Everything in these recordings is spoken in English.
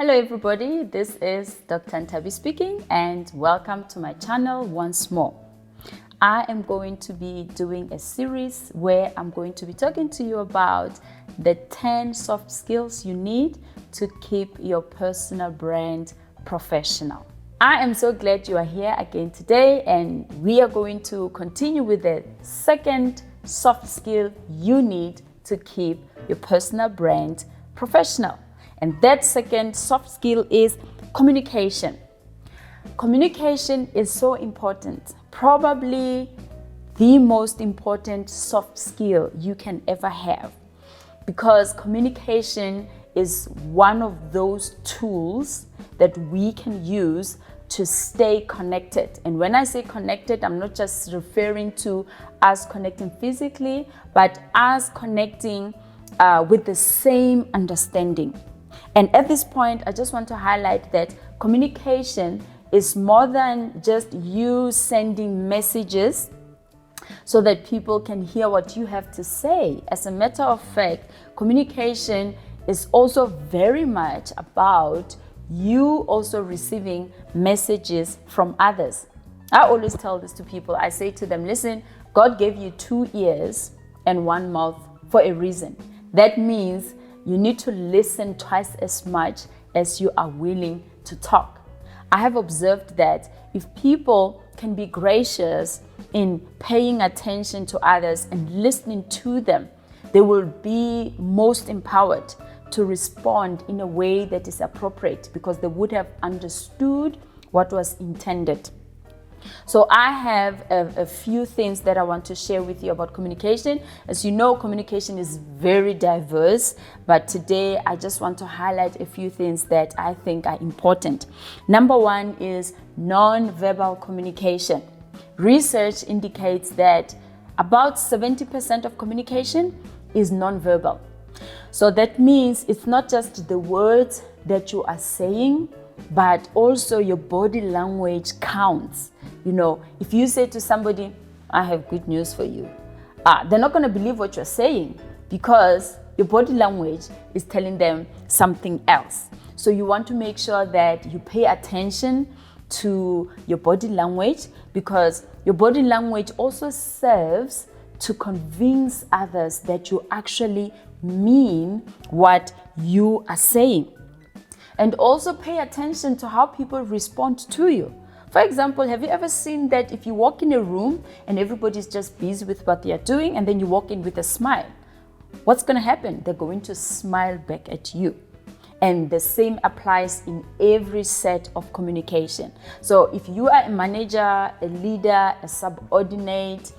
Hello everybody, this is Dr. Ntabi speaking and welcome to my channel once more. I am going to be doing a series where I'm going to be talking to you about the 10 soft skills you need to keep your personal brand professional. I am so glad you are here again today, and we are going to continue with the second soft skill you need to keep your personal brand professional. And that second soft skill is communication. Communication is so important, probably the most important soft skill you can ever have, because communication is one of those tools that we can use to stay connected. And when I say connected, I'm not just referring to us connecting physically, but us connecting with the same understanding. And at this point, I just want to highlight that communication is more than just you sending messages so that people can hear what you have to say. As a matter of fact, communication is also very much about you also receiving messages from others. I always tell this to people. I say to them, listen, God gave you 2 ears and 1 mouth for a reason. That means you need to listen twice as much as you are willing to talk. I have observed that if people can be gracious in paying attention to others and listening to them, they will be most empowered to respond in a way that is appropriate, because they would have understood what was intended. So I have a few things that I want to share with you about communication. As you know, communication is very diverse, but today I just want to highlight a few things that I think are important. Number one is non-verbal communication. Research indicates that about 70% of communication is non-verbal. So that means it's not just the words that you are saying, but also your body language counts. You know, if you say to somebody, I have good news for you, they're not going to believe what you're saying, because your body language is telling them something else. So you want to make sure that you pay attention to your body language, because your body language also serves to convince others that you actually mean what you are saying. And also pay attention to how people respond to you. For example, have you ever seen that if you walk in a room and everybody's just busy with what they are doing, and then you walk in with a smile, what's going to happen? They're going to smile back at you. And the same applies in every set of communication. So if you are a manager, a leader, a subordinate,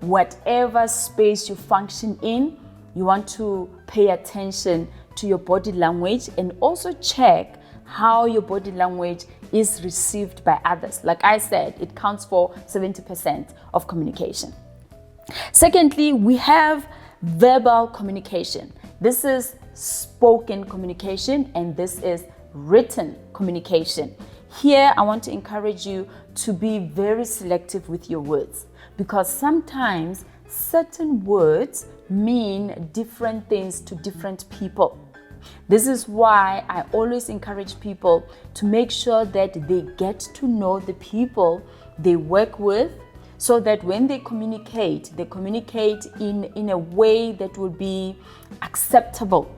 whatever space you function in, you want to pay attention to your body language, and also check how your body language is received by others. Like I said, it counts for 70% of communication. Secondly, we have verbal communication. This is spoken communication, and this is written communication. Here, I want to encourage you to be very selective with your words, because sometimes certain words mean different things to different people. This is why I always encourage people to make sure that they get to know the people they work with, so that when they communicate in a way that will be acceptable.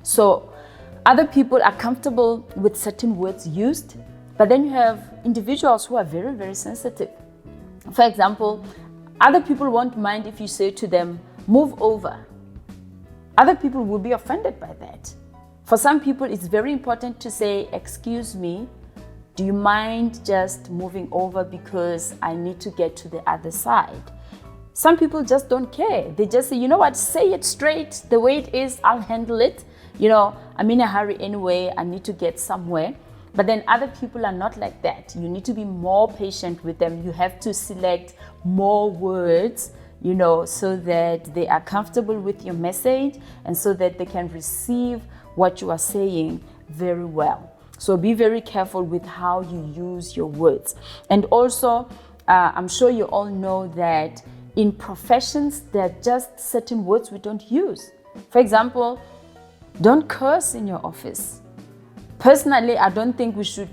So other people are comfortable with certain words used, but then you have individuals who are very, very sensitive. For example, other people won't mind if you say to them, move over. Other people will be offended by that. For some people, it's very important to say, excuse me, do you mind just moving over because I need to get to the other side? Some people just don't care. They just say, you know what, say it straight the way it is, I'll handle it. I'm in a hurry anyway, I need to get somewhere. But then other people are not like that. You need to be more patient with them. You have to select more words, so that they are comfortable with your message, and so that they can receive what you are saying very well. So be very careful with how you use your words. And also, I'm sure you all know that in professions, there are just certain words we don't use. For example, don't curse in your office. Personally, I don't think we should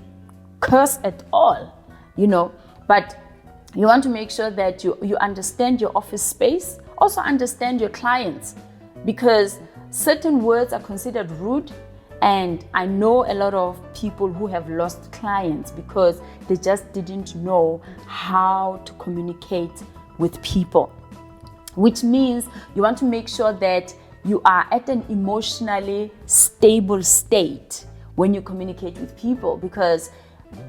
curse at all, but you want to make sure that you understand your office space, also understand your clients, because certain words are considered rude. And I know a lot of people who have lost clients because they just didn't know how to communicate with people, which means you want to make sure that you are at an emotionally stable state when you communicate with people. Because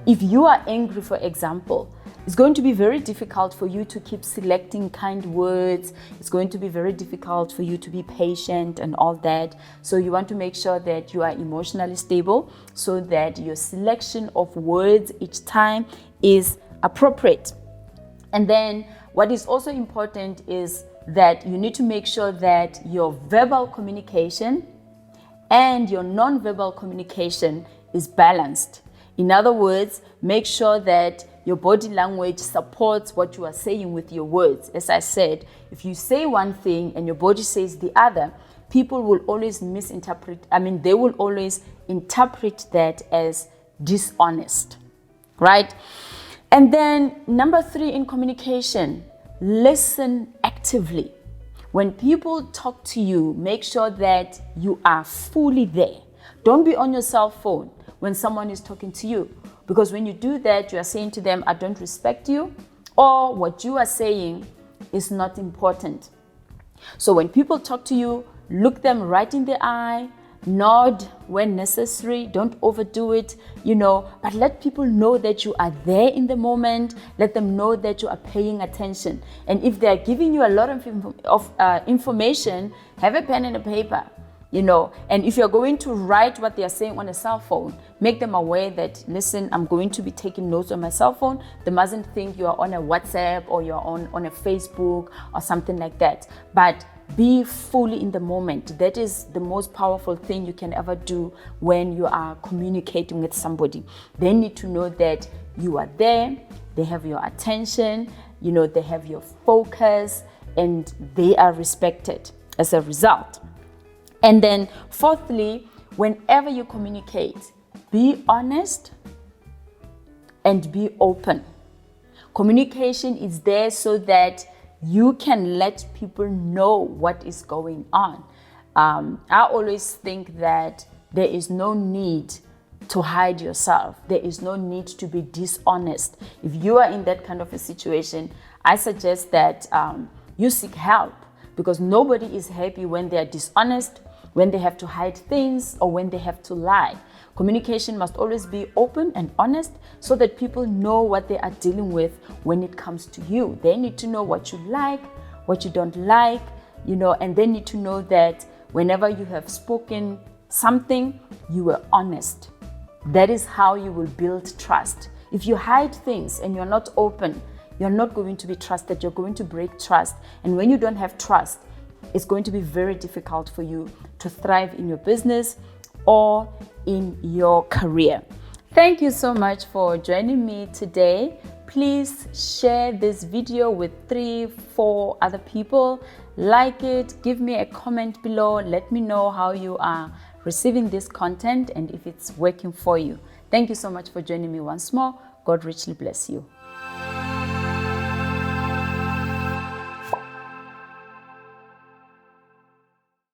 if you are angry, for example, it's going to be very difficult for you to keep selecting kind words. It's going to be very difficult for you to be patient and all that. So you want to make sure that you are emotionally stable so that your selection of words each time is appropriate. And then what is also important is that you need to make sure that your verbal communication and your non-verbal communication is balanced. In other words, make sure that your body language supports what you are saying with your words. As I said, if you say one thing and your body says the other, people will always misinterpret. They will always interpret that as dishonest, right? And then number 3 in communication, listen actively. When people talk to you, make sure that you are fully there. Don't be on your cell phone when someone is talking to you. Because when you do that, you are saying to them, I don't respect you, or what you are saying is not important. So when people talk to you, look them right in the eye, nod when necessary, don't overdo it, but let people know that you are there in the moment. Let them know that you are paying attention. And if they're giving you a lot of information, have a pen and a paper. And if you're going to write what they are saying on a cell phone, make them aware that, listen, I'm going to be taking notes on my cell phone. They mustn't think you are on a WhatsApp or you're on a Facebook or something like that. But be fully in the moment. That is the most powerful thing you can ever do when you are communicating with somebody. They need to know that you are there, they have your attention, they have your focus, and they are respected as a result. And then fourthly, whenever you communicate, be honest and be open. Communication is there so that you can let people know what is going on. I always think that there is no need to hide yourself. There is no need to be dishonest. If you are in that kind of a situation, I suggest that you seek help, because nobody is happy when they are dishonest, when they have to hide things, or when they have to lie. Communication must always be open and honest so that people know what they are dealing with when it comes to you. They need to know what you like, what you don't like, and they need to know that whenever you have spoken something, you were honest. That is how you will build trust. If you hide things and you're not open, you're not going to be trusted. You're going to break trust. And when you don't have trust, it's going to be very difficult for you to thrive in your business or in your career. Thank you so much for joining me today. Please share this video with 3-4 other people. Like it, give me a comment below. Let me know how you are receiving this content and if it's working for you. Thank you so much for joining me once more. God richly bless you.